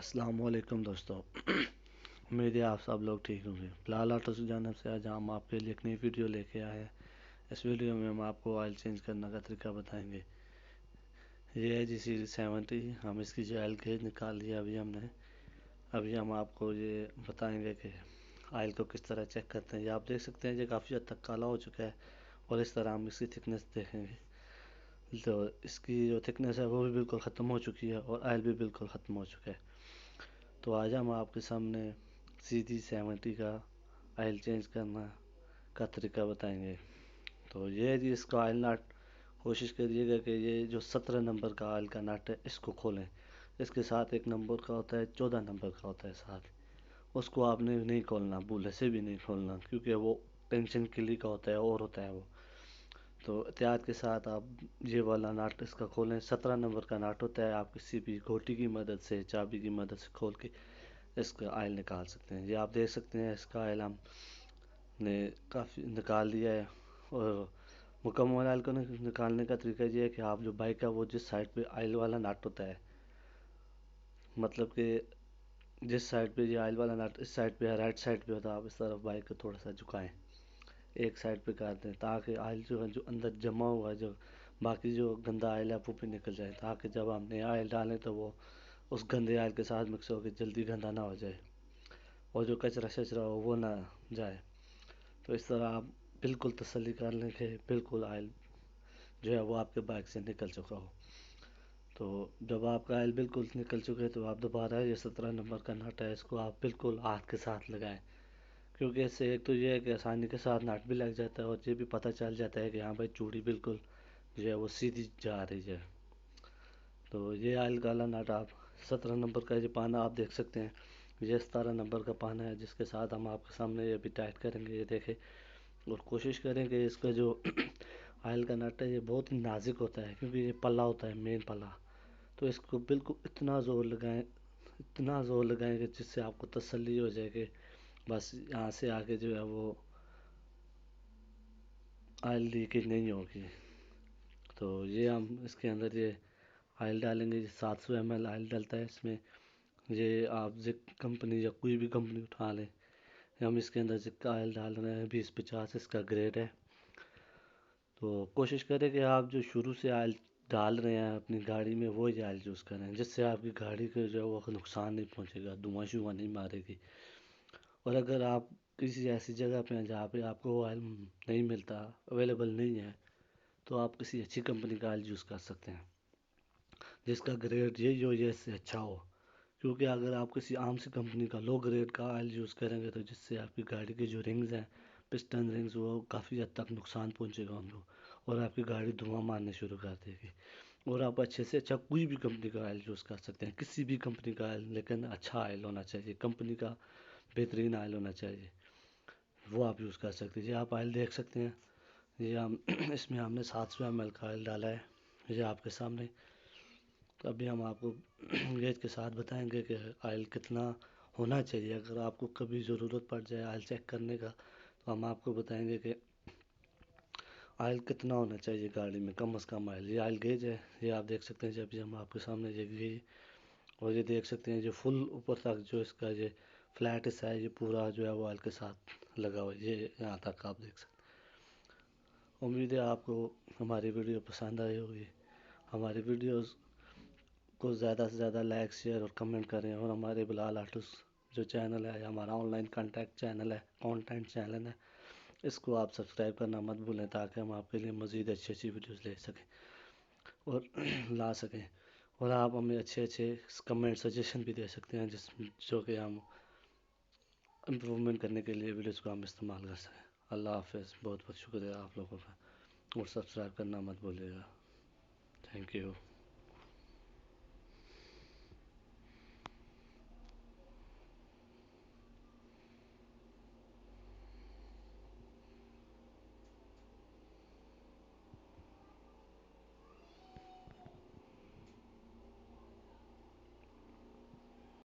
السلام علیکم دوستو امید ہے آپ سب لوگ ٹھیک ہوں گے۔ بلال آٹو کی جانب سے آج ہم آپ کے لیے ایک نئی ویڈیو لے کے آئے ہیں۔ اس ویڈیو میں ہم آپ کو آئل چینج کرنے کا طریقہ بتائیں گے۔ یہ ہے جی سیریز 70، ہم اس کی جو آئل گیج نکال لیا ابھی ہم آپ کو یہ بتائیں گے کہ آئل کو کس طرح چیک کرتے ہیں۔ یہ آپ دیکھ سکتے ہیں یہ کافی حد تک کالا ہو چکا ہے، اور اس طرح ہم اس کی تھکنس دیکھیں گے تو اس کی جو تھکنس ہے وہ بھی بالکل ختم ہو چکی ہے، اور آئل بھی بالکل ختم ہو چکا ہے۔ تو آج ہم آپ کے سامنے سیدھی 70 کا آئل چینج کرنا کا طریقہ بتائیں گے۔ تو یہ جی اس کا آئل نٹ، کوشش کریے گا کہ یہ جو 17 نمبر کا آئل کا نٹ ہے اس کو کھولیں۔ اس کے ساتھ ایک نمبر کا ہوتا ہے، 14 نمبر کا ہوتا ہے ساتھ، اس کو آپ نے نہیں کھولنا، بھولے سے بھی نہیں کھولنا، کیونکہ وہ ٹینشن کلی کا ہوتا ہے اور ہوتا ہے وہ۔ تو احتیاط کے ساتھ آپ یہ والا نٹ اس کا کھولیں۔ 17 نمبر کا نٹ ہوتا ہے، آپ کسی بھی گھوٹی کی مدد سے، چابی کی مدد سے کھول کے اس کا آئل نکال سکتے ہیں۔ یہ آپ دیکھ سکتے ہیں اس کا آئل ہم نے کافی نکال لیا ہے، اور مکمل آئل کو نکالنے کا طریقہ یہ ہے کہ آپ جو بائک ہے وہ جس سائڈ پہ آئل والا نٹ ہوتا ہے، مطلب کہ جس سائڈ پہ یہ آئل والا نٹ اس سائڈ پہ ہے، رائٹ سائڈ پہ ہوتا ہے، آپ اس طرف بائک کو تھوڑا سا جھکائیں، ایک سائڈ پہ کر دیں، تاکہ آئل جو ہے جو اندر جمع ہوا ہے، جو باقی جو گندا آئل ہے وہ بھی نکل جائے، تاکہ جب ہم نیا آئل ڈالیں تو وہ اس گندے آئل کے ساتھ مکس ہو کے جلدی گندا نہ ہو جائے، اور جو کچرا شچرا ہو وہ نہ جائے۔ تو اس طرح آپ بالکل تسلی کر لیں کہ بالکل آئل جو ہے وہ آپ کے بائک سے نکل چکا ہو۔ تو جب آپ کا آئل بالکل نکل چکے تو آپ دوبارہ یہ 17 نمبر کا نٹ ہے اس کو آپ بالکل ہاتھ کے ساتھ لگائیں، کیونکہ اس سے ایک تو یہ ہے کہ آسانی کے ساتھ نٹ بھی لگ جاتا ہے، اور یہ بھی پتہ چل جاتا ہے کہ ہاں بھائی چوڑی بالکل جو ہے وہ سیدھی جا رہی ہے۔ تو یہ آئل والا نٹ آپ 17 نمبر کا یہ پانا آپ دیکھ سکتے ہیں، یہ 17 نمبر کا پانا ہے جس کے ساتھ ہم آپ کے سامنے یہ بھی ٹائٹ کریں گے، یہ دیکھیں، اور کوشش کریں کہ اس کا جو آئل کا نٹ ہے یہ بہت ہی نازک ہوتا ہے، کیونکہ یہ پلہ ہوتا ہے، مین پلہ، تو اس کو بالکل اتنا زور لگائیں کہ جس سے آپ کو تسلی ہو جائے کہ بس یہاں سے آگے جو ہے وہ آئل لیکیج نہیں ہوگی۔ تو یہ ہم اس کے اندر یہ آئل ڈالیں گے، 700 ml آئل ڈلتا ہے اس میں۔ یہ آپ زک کمپنی یا کوئی بھی کمپنی اٹھا لیں، ہم اس کے اندر زک کا آئل ڈال رہے ہیں، 2050 اس کا گریڈ ہے۔ تو کوشش کریں کہ آپ جو شروع سے آئل ڈال رہے ہیں اپنی گاڑی میں وہی آئل یوز کریں، جس سے آپ کی گاڑی کو جو ہے وہ نقصان نہیں پہنچے گا، دھواں شواں نہیں مارے گی۔ اور اگر آپ کسی ایسی جگہ پہ ہیں جہاں پہ آپ کو وہ آئل نہیں ملتا، اویلیبل نہیں ہے، تو آپ کسی اچھی کمپنی کا آئل یوز کر سکتے ہیں جس کا گریڈ یہی ہو یا اس سے اچھا ہو، کیونکہ اگر آپ کسی عام سی کمپنی کا لو گریڈ کا آئل یوز کریں گے تو جس سے آپ کی گاڑی کی جو رنگز ہیں، پسٹن رنگز، وہ کافی حد تک نقصان پہنچے گا ان کو، اور آپ کی گاڑی دھواں مارنے شروع کر دے گی۔ اور آپ اچھے سے اچھا کوئی بھی کمپنی کا آئل یوز کر سکتے ہیں، کسی بھی کمپنی کا آئل، لیکن اچھا آئل ہونا چاہیے، کمپنی کا بہترین آئل ہونا چاہیے، وہ آپ یوز کر سکتے ہیں۔ یہ آپ آئل دیکھ سکتے ہیں، یہ اس میں ہم نے 700 ml کا آئل ڈالا ہے، یہ آپ کے سامنے۔ تو ابھی ہم آپ کو گیج کے ساتھ بتائیں گے کہ آئل کتنا ہونا چاہیے، اگر آپ کو کبھی ضرورت پڑ جائے آئل چیک کرنے کا تو ہم آپ کو بتائیں گے کہ آئل کتنا ہونا چاہیے گاڑی میں، کم از کم آئل۔ یہ آئل گیج ہے، یہ آپ دیکھ سکتے ہیں، جب بھی ہم آپ کے سامنے یہ گیج، اور یہ دیکھ سکتے ہیں جو فل اوپر تک جو اس کا یہ فلیٹ حصہ ہے، یہ پورا جو ہے وہ آئل کے ساتھ لگا ہوا ہے، یہ یہاں تک آپ دیکھ سکتے ہیں۔ امید ہے آپ کو ہماری ویڈیو پسند آئی ہوگی۔ ہماری ویڈیوز کو زیادہ سے زیادہ لائک، شیئر اور کمنٹ کریں، اور ہمارے بلال آٹوز جو چینل ہے، ہمارا آن لائن کانٹیکٹ چینل ہے، کانٹینٹ چینل ہے، اس کو آپ سبسکرائب کرنا مت بھولیں، تاکہ ہم آپ کے لیے مزید اچھی اچھی ویڈیوز لے سکیں اور لا سکیں، اور آپ ہمیں اچھے کمنٹ سجیشن بھی دے سکتے ہیں، جو کہ ہم امپرومنٹ کرنے کے لیے ویڈیوز کو ہم استعمال کر سکیں۔ اللہ حافظ، بہت بہت شکریہ آپ لوگوں کا، اور سبسکرائب کرنا مت بھولیے گا۔ Thank you.